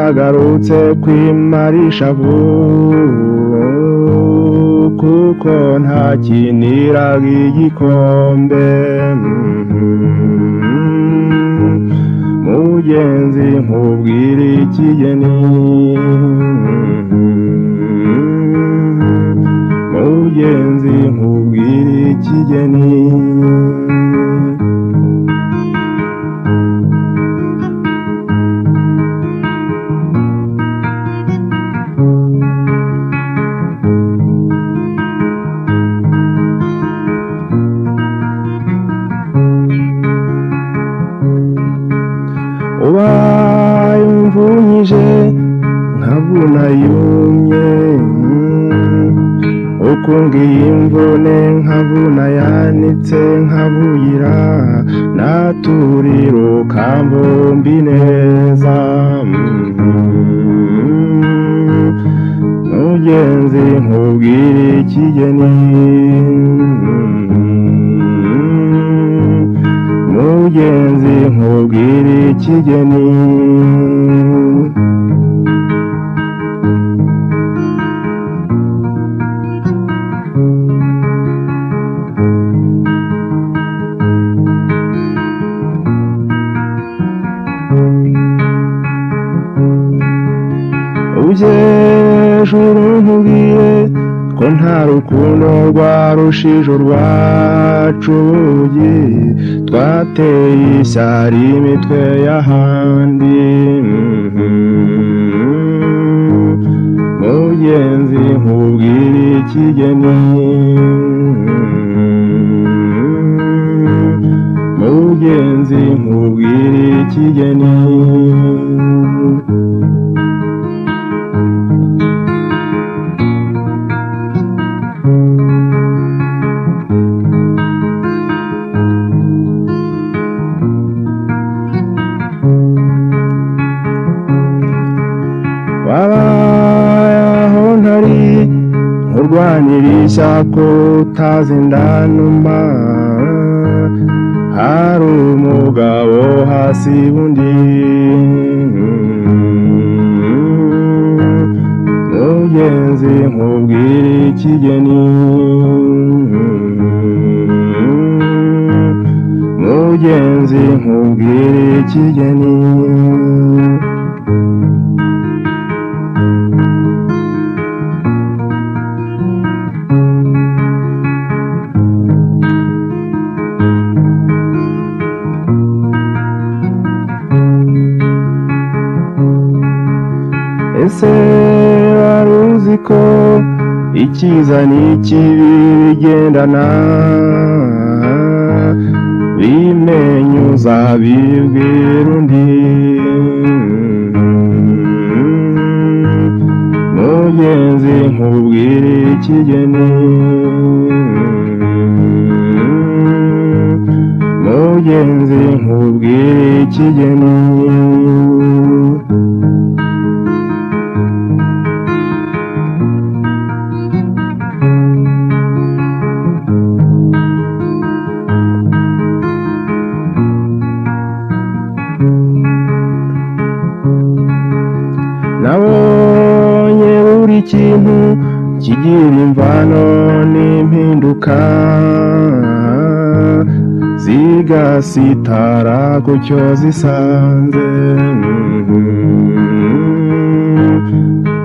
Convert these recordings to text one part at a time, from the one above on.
nagarutse kwimarisha kuko ntakiniraga igikombe mugenzi nkubwira ikigeni mugenzi nkubwira ikigeni ubaye umvunyije nkabuna yumye uko ngiye imvune nkabuna yanitse nkabuyira naturiro kambombi neza mugenzi nkubwira ikigeni mugenzi nkubwira ikigeni uje juru nkubwire ko nta rukundo rwarushije urwacu ubugi twateye ishyari imitwe y'ahandi mugenzi nkubwira ikigeni mugenzi nkubwira ikigeni wabayeho ntari nkurwanira ishyaka utazi ndanuma hari umugabo hasi undi mugenzi nkubwira ikigeni mugenzi nkubwira ikigeni ese wari uzi ko icyiza n'ikibi bigendana bimenyuza bibwira undi mugenzi nkubwira ikigeni mugenzi nkubwira ikigeni nabonye buri kintu kigira imvano n'impinduka zigasitara ku cyo zisanze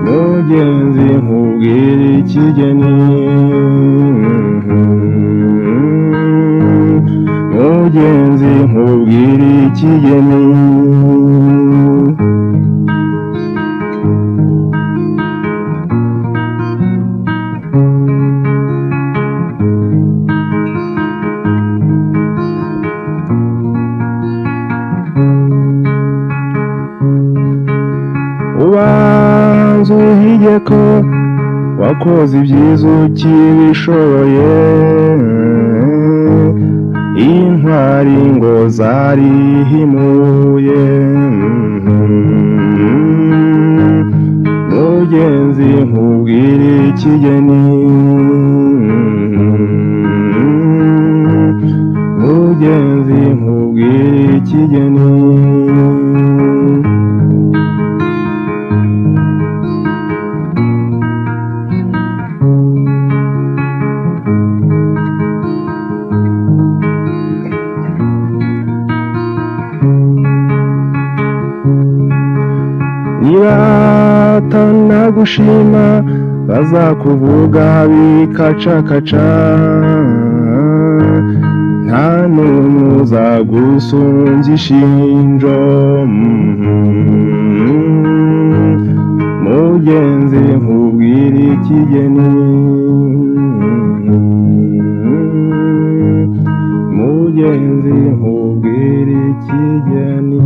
mugenzi nkubwira ikigeni mugenzi nkubwira ikigeni ubanza uhige ko wakoze ibyiza ukibishoboye intwari ngo zarihimuye mugenzi nkubwira ikigeni mugenzi nkubwira ikigeni batanagushima bazakuvuga bikacakaca nta n'umwe uzagusunza ishinjo mugenzi nkubwire ikigeni mugenzi nkubwire ikigeni